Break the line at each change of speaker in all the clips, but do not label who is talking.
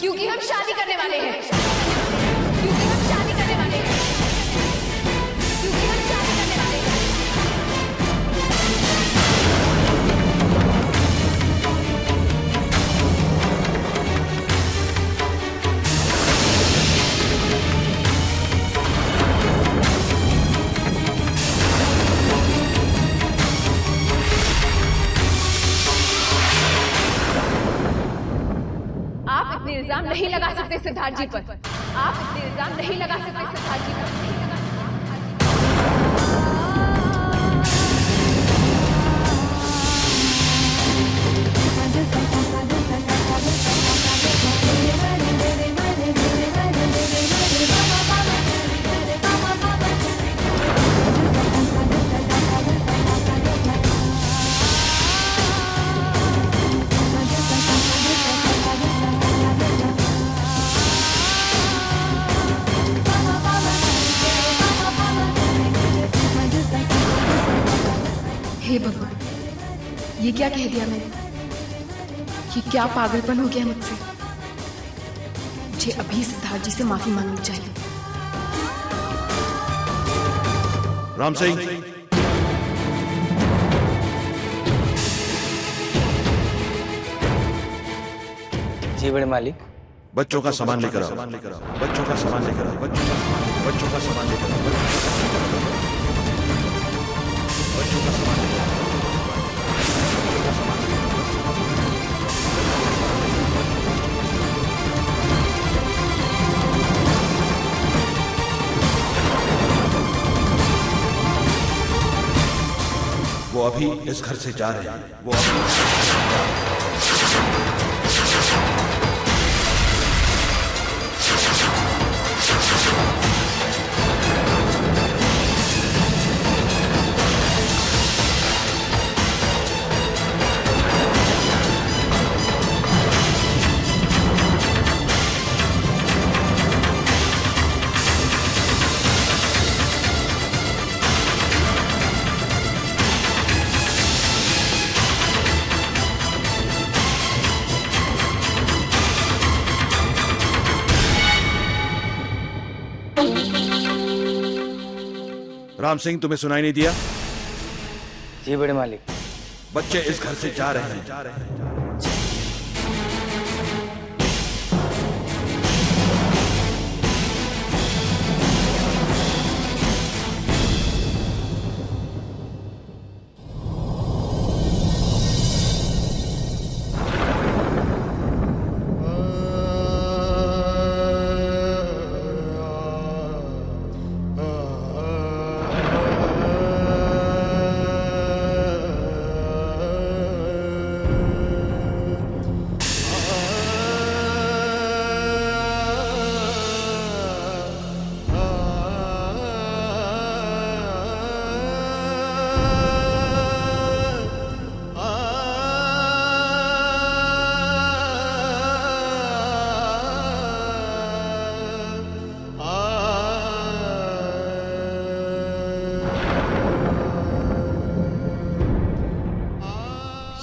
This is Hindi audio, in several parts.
क्योंकि हम शादी करने वाले हैं, क्योंकि हम शादी करने वाले हैं, क्योंकि हम शादी करने वाले हैं। आप इतने इल्जाम नहीं लगा सकते सिद्धार्थ जी पर, आप इतने इल्जाम नहीं लगा सकते सिद्धार्थ जी पर। हे भगवान, ये क्या कह दिया मैंने? ये क्या पागलपन हो गया मुझसे? मुझे अभी सिद्धार्थ जी से माफी मांगनी चाहिए।
राम सिंह,
जी बड़े मालिक।
बच्चों का सामान लेकर आओ, बच्चों का सामान लेकर आओ, बच्चों का सामान लेकर आओ, बच्चों का सामान लेकर आओ। वो अभी इस घर से जा रहे हैं, वो अभी राम सिंह, तुम्हें सुनाई नहीं दिया?
जी बड़े मालिक।
बच्चे इस घर से जा रहे हैं।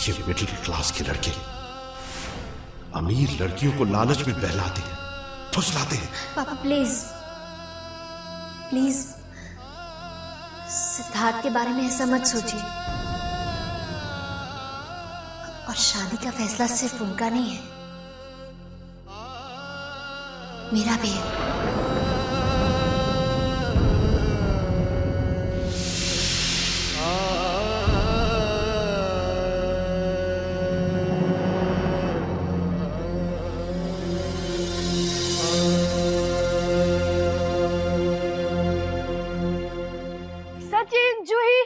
ये मिडिल क्लास के लड़के अमीर लड़कियों को लालच में बहलाते हैं, फुसलाते हैं।
पापा प्लीज प्लीज सिद्धार्थ के बारे में ऐसा मत सोचिए। और शादी का फैसला सिर्फ उनका नहीं है, मेरा भी है।
सचिन, जूही,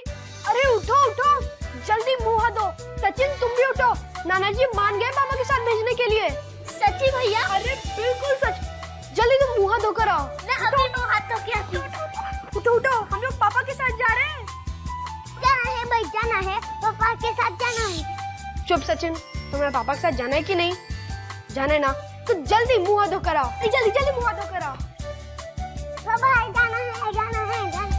अरे उठो उठो, जल्दी मुंह धो। सचिन तुम भी उठो, नाना जी मान गए पापा के साथ भेजने के लिए।
सच्ची भैया?
अरे बिल्कुल सच, जल्दी तुम मुंह धो कर आओ।
मैं अभी मुंह हाथ धो के आती हूँ।
उठो उठो, हम लोग पापा के साथ जा रहे हैं।
जाना है भाई, जाना है, पापा के साथ जाना है।
चुप सचिन, तुम्हें पापा के साथ जाना है कि नहीं? जाना है ना, तो जल्दी मुंह धो कर आओ। जल्दी जल्दी मुंह धो कर आओ।
पापा जाना है, जाना है, जाना।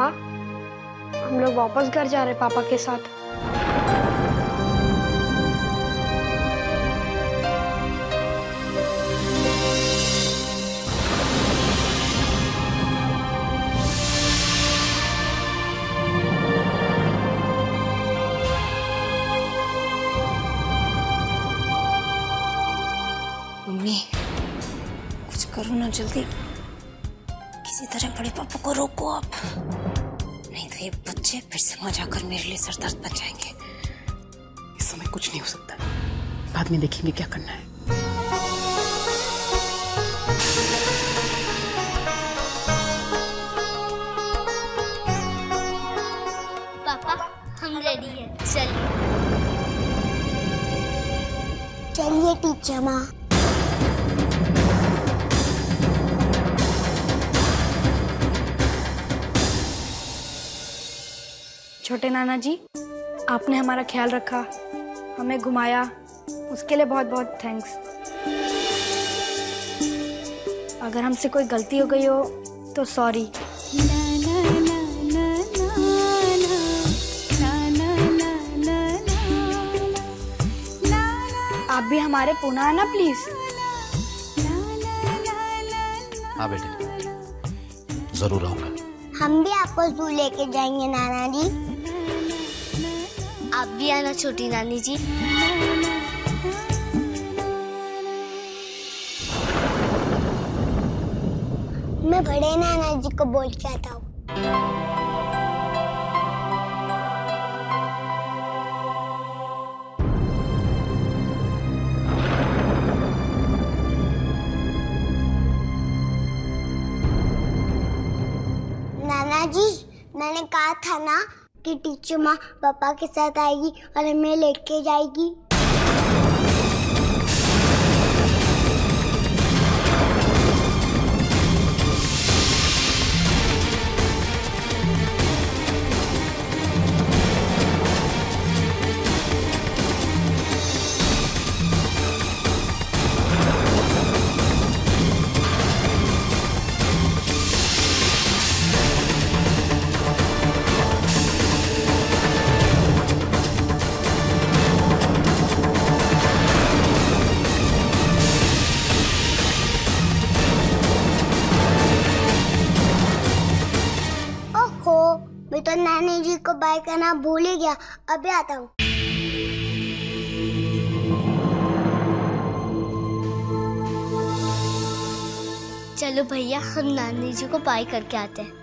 माँ, हम लोग वापस घर जा रहे पापा के साथ।
मम्मी कुछ करो ना जल्दी, किसी तरह बड़े पापा को रोको आप, नहीं तो ये बच्चे फिर से वहां जाकर मेरे लिए सरदर्द बन जाएंगे।
इस समय कुछ नहीं हो सकता, बाद में देखेंगे क्या करना है।
पापा हम रेडी हैं, चलिए। चलिए टीचर माँ।
छोटे नाना जी, आपने हमारा ख्याल रखा, हमें घुमाया, उसके लिए बहुत बहुत थैंक्स। अगर हमसे कोई गलती हो गई हो तो सॉरी। आप भी हमारे पुणे आना प्लीज।
हाँ बेटे, जरूर आऊंगा।
हम भी आपको जू लेके जाएंगे नाना जी। आप भी आना छोटी नानी जी। मैं बड़े नाना जी को बोल के आता हूँ। नाना जी, मैंने कहा था ना कि टीचर माँ पापा के साथ आएगी और हमें लेके जाएगी। मैं तो नानी जी को बाय करना भूल ही गया, अभी आता हूँ। चलो भैया, हम नानी जी को बाय करके आते हैं।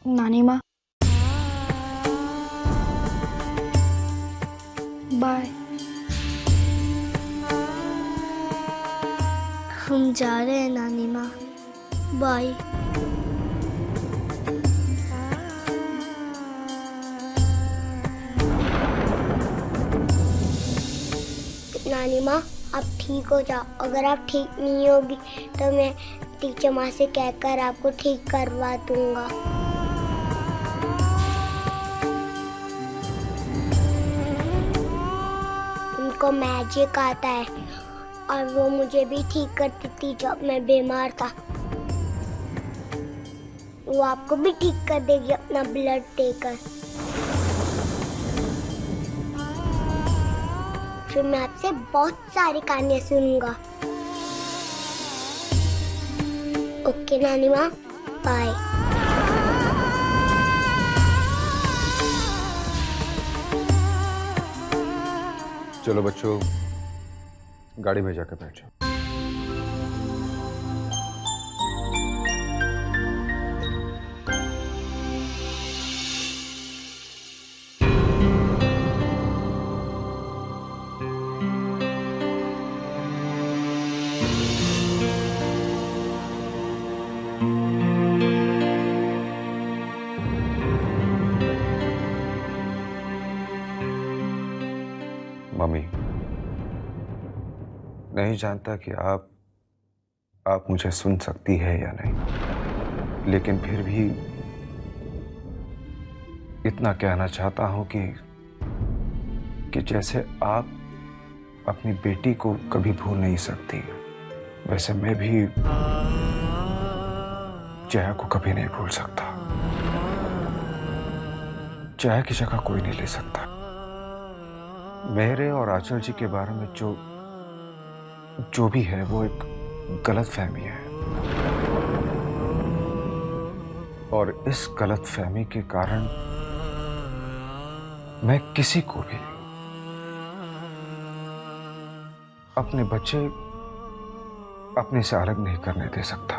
नानी माँ, बाय।
हम जा रहे हैं नानी माँ, बाय। नानी माँ, आप ठीक हो जाओ। अगर आप ठीक नहीं होगी तो मैं टीचर माँ से कहकर आपको ठीक करवा दूंगा। उनको मैजिक आता है और वो मुझे भी ठीक करती थी जब मैं बीमार था। वो आपको भी ठीक कर देगी अपना ब्लड देकर। फिर मैं आपसे बहुत सारी कहानियां सुनूंगा। ओके नानी माँ, बाय।
चलो बच्चों, गाड़ी में जाकर बैठो। मम्मी, नहीं जानता कि आप मुझे सुन सकती है या नहीं, लेकिन फिर भी इतना कहना चाहता हूं कि जैसे आप अपनी बेटी को कभी भूल नहीं सकती, वैसे मैं भी जया को कभी नहीं भूल सकता। जया की जगह कोई नहीं ले सकता। मेरे और आंचल जी के बारे में जो भी है वो एक गलत फहमी है, और इस गलत फहमी के कारण मैं किसी को भी अपने बच्चे अपने से अलग नहीं करने दे सकता।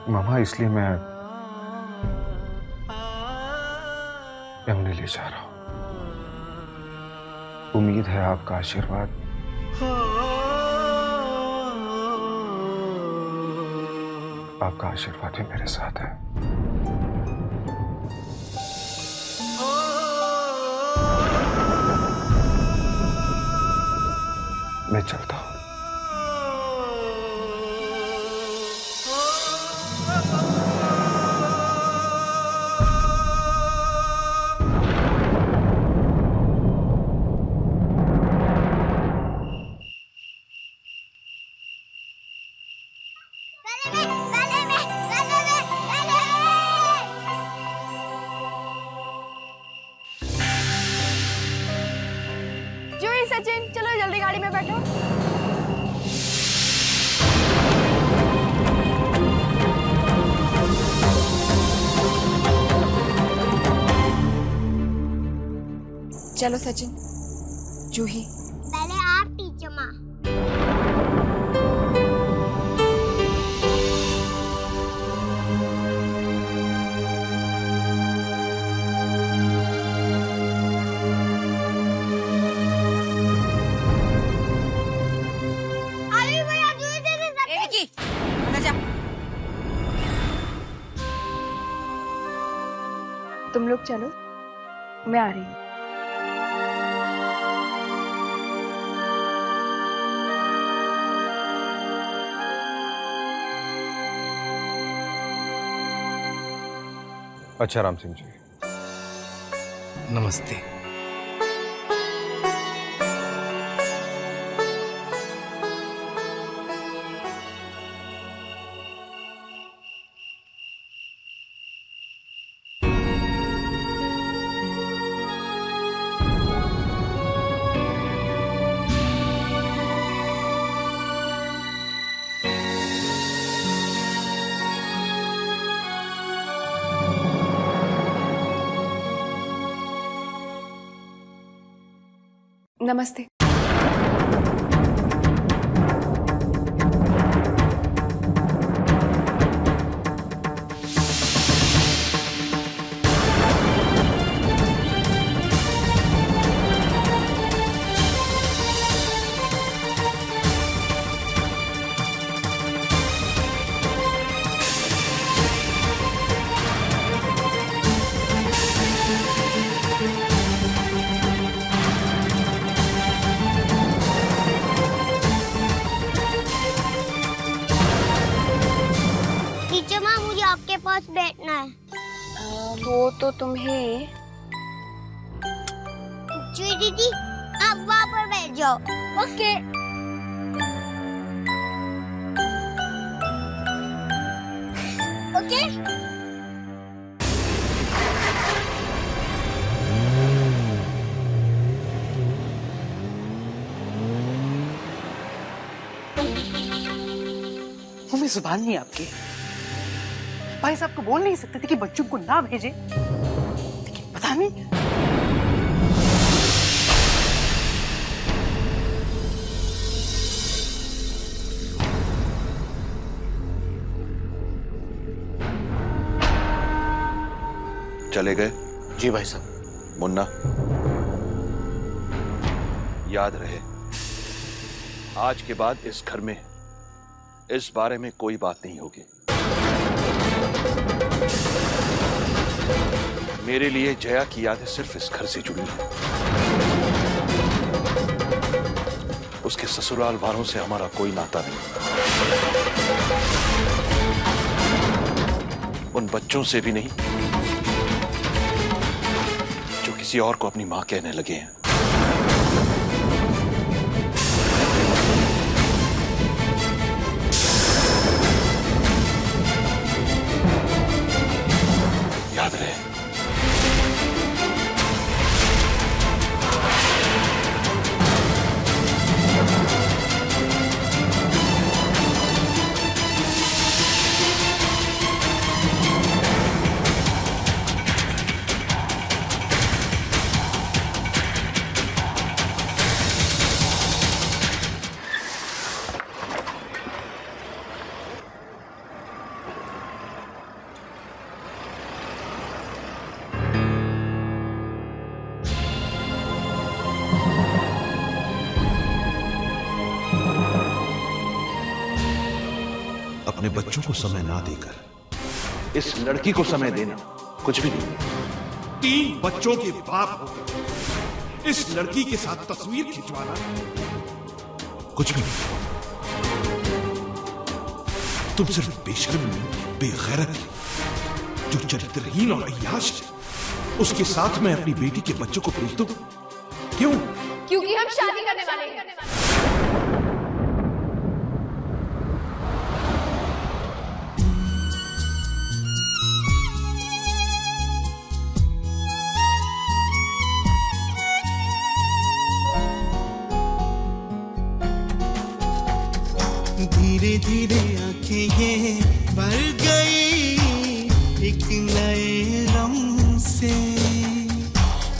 मामा, इसलिए मैं उन्हें ले जा रहा हूं। उम्मीद है आपका आशीर्वाद भी मेरे साथ है। मैं चलता हूं।
जूही, सचिन, चलो जल्दी गाड़ी में बैठो।
चलो सचिन, जूही।
पहले आप टीचर माँ।
तुम लोग चलो, मैं आ रही हूँ।
अच्छा राम सिंह जी,
नमस्ते।
नमस्ते।
आपके पास बैठना है।
वो तो तुम्हें।
जी दीदी, आप वहाँ पर बैठ जाओ। ओके। ओके।
में जुबान नहीं आपकी। भाई साहब को बोल नहीं सकते थे कि बच्चों को ना भेजे, लेकिन पता नहीं।
चले गए?
जी भाई साहब।
मुन्ना, याद रहे, आज के बाद इस घर में इस बारे में कोई बात नहीं होगी। मेरे लिए जया की यादें सिर्फ इस घर से जुड़ी हैं। उसके ससुराल वालों से हमारा कोई नाता नहीं। उन बच्चों से भी नहीं जो किसी और को अपनी मां कहने लगे हैं। याद रहे। अपने बच्चों को समय ना देकर इस लड़की को समय देना कुछ भी नहीं।
3 बच्चों के बाप होकर इस लड़की के साथ तस्वीर खिंचवाना
कुछ भी नहीं। तुम सिर्फ बेशर्म, बेगैरत, जो चरित्रहीन और अय्याश है, उसके साथ मैं अपनी बेटी के बच्चों को भेज दूं? क्यों?
क्योंकि हम शादी करने वाले हैं।
धीरे धीरे आंखें ये भर गई एक नए रंग से,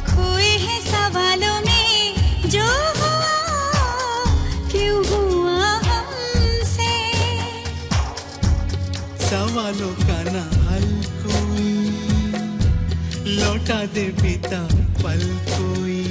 खोए हैं सवालों में जो हुआ क्यों हुआ हमसे,
सवालों का ना हल कोई, लौटा दे बीता पल कोई।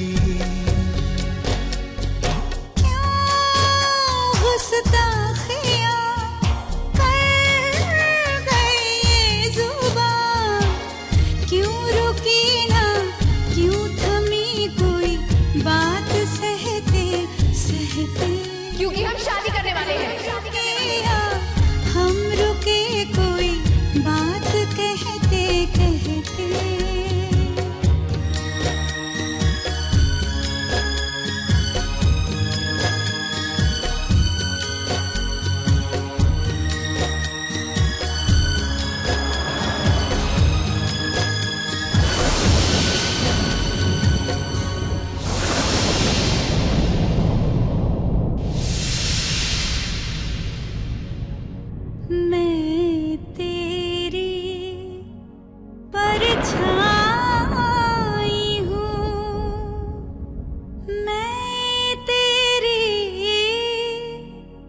क्योंकि हम शादी करने वाले हैं।
हम रुके कोई बात कहते कहते, मैं तेरी परछाई